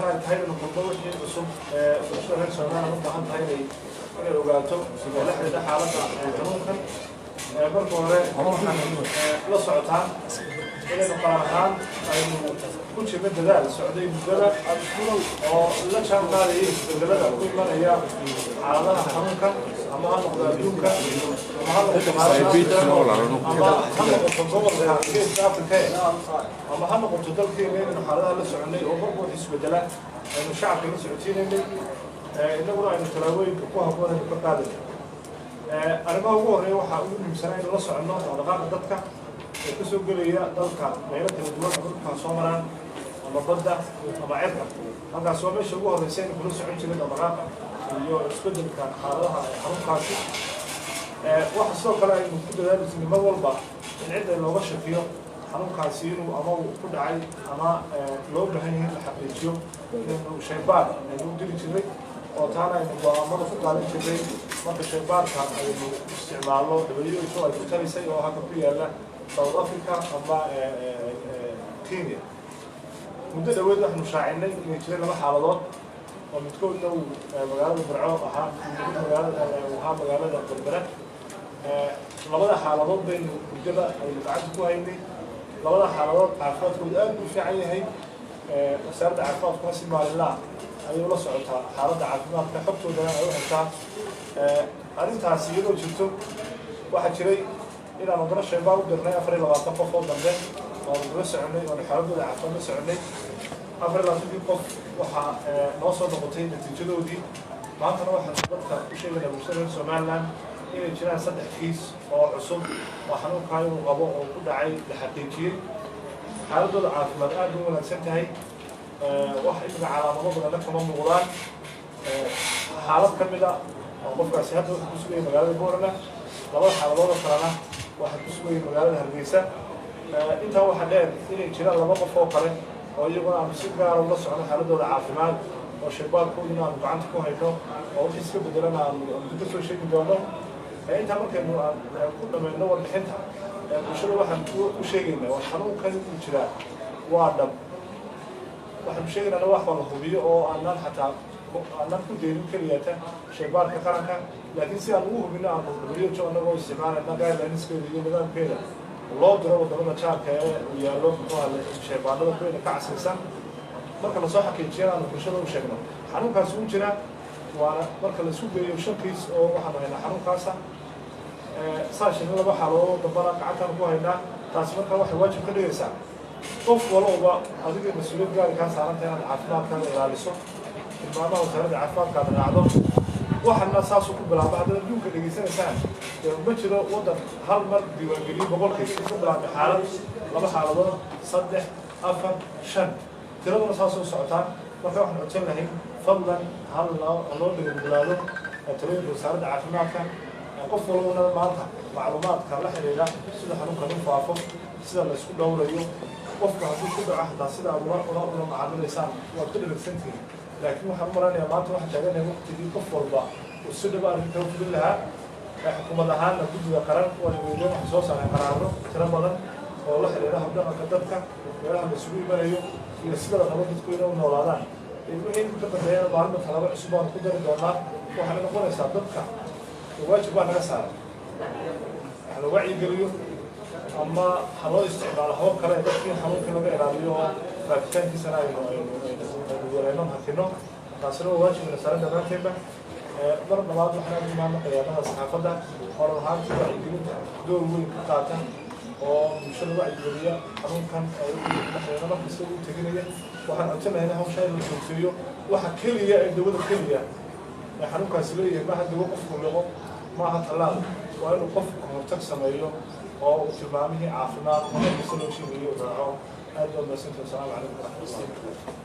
هاي الخطوة وحدة بسوق بسوق السودان ربنا عند هاي اللي وقالته لحد حالة قانون مركو لا صعدان إلى نقارنان أي كل شيء من ذلك السعودية بدلا أو لا شان قاري بدلا كل ما هي على حنوكا أما هنقدونكا أما هنقدر من حالة السعودية وبرضو حسب بدلا إنه الشعب السعودي إنه رأي التلاوي كوها كوها بكتادة أنا هو هو حاول مسنا إنه رصع الناس على غاب الدكة كسر قليا دكة غير الدول كلها صامران أما ضده أما عرق هذا سوى مش هو هذا الشيء كله سعيد جدا الغاب اللي يسبب كان حالها حرام خاصي واحد سوى كلا إنه كل ذلك إنه ما والبا العدة اللي وش فيه حرام خاصين وأما كل عاي أما لو بهني الحقيقي إنه شيبان إنه دليل شيء وتانا إنه مرة فوق على الشيء marka shaybaarka ayuu isticmaalo WHO ay ku talisay oo halka ku yaala South Africa ama Kenya muddo dhaweed waxaanu shaacinay inay jireen laba xaaladood oo midkoodna uu magaalada Burco ahaa magaalada Berbera labada xaaladood baynu muddada ay lacag ku haynay labada xaaladood caafimaadkooda aad u fiican yahay wasaaradda caafimaadka si maalinlaha ayuu la socotaa xaaladda caafimaadka xogtooda ay u heshaa arrintaasi iyadoo jirto waxaa jiray inaan wadana shaybaan u dirnay 24 qof oo dambe oo daba soconay oo xaaladooda caafimaad la soconay 24 qof waxaa noo soo noqotay natiijadoodii maantana waxaan dadka u sheegaynaa bulshada Somaliland inay jiraan 3 kiis oo cusub oo xanuunka uu qabo oo ku dhacay la xaqiijiyay xaaladooda caafimaad aad u wanaagsan tahay wax iminka calaamado badan kama muuqdaan xaalad ka mid ah qofkaasi hadda wuxuu ku sugayay magaalada Boorama laba xaaladood oo kalena waxa ku sugayay magaalada Hargeysa intaa waxa dheer inay jiraan laba qof oo kale oo iyaguna aan si gaar ah ula socon xaaladooda caafimaad oo shaybaarkooda aan gacanta ku hayno oo iska bedelan aan dib soo sheegi doono inta markaynu ku dhameeyno warbixinta bulshada waxaan u sheegaynaa wax xanuunkan uu jira waa dhab waxaan sheegaynaa wax wada hubiyo oo aanan xataa أنا كنت دايرين كلياته شباب كقرنك لكن سي أنا وهم إنه أنا بدري أشوف أنا قوي استعمال أنا قاعد لنسك اللي نقدر كذا الله درا ودرنا شاب كذا ويا الله قال شباب هذا كذا كعس إنسان مركز صح كيتشير أنا بشرة وشكله حنون كاسون جرا ومركز السوق يوشك كيس أو وحنا هنا حنون كاسة صار شيء ولا بحاله دبنا قعدنا نقول هنا تاسمك واحد واجب كله يسا قف ولا هو هذيك المسؤولية قال كان صارت هنا عفوا كان يرالسه الماما وسارد عفاف كان العظم واحد الناس ساسو كبلا بعد اليوم كده يسنة سنة بتشرو وضع هالمر ديوان قريب بقول كيس كبلا بحالة لما حالة صدق أفن شن ترى ساسو سعتان ما في واحد أتشل لهم فضلا هالله بيقولوا ترى وسارد عفاف كان قفلوا لنا معلومات كان لحنا سيدا حنون كانوا فافو سيدا الاسكول دورة يوم قفك هذول كده عهد سيدا أولا معلومة لسان وكل السنتين لكن waxaan maranayaa maanta waxa taagan yahay waqtigii qof walba oo si dhab ah inta uu bilaha xukuumad ahaan guddiga qaran oo weeyeen wax soo saaray qaraaro tiro badan oo la xiriira habdhaqanka dadka meelaha mas'uul imanayo iyo sida nabadda inay noolaadaan in ka dambeeyay maalmo talaba cusub oo ku dari doonaa waxaan noqonaysaa dadka waajib naga saaran waxa wacyi geliyo ama haloo isticmaalo hab kale dadkii xanuunka laga ilaaliyo faafitaankiisa ay ورينهم هكذا تاثيره واجب من السنة ده كده ضرب بعض الحاجات اللي معنا قيادة الصحافة ده قرر هذا تبع يجيب دور وين قطعته ومش الوعي الجريء حرام كان إحنا ما بنسوي تجرية وحن أتمنى هنا هم شيء الشخصية وحكيلية الدول الكلية حرام كاسلية ما حد يوقف كله ما حد طلال وإنه قف مرتكز مايله أو تمامه عافنا ما بيصير شيء مليون هذا ما سنت السلام عليكم ورحمة الله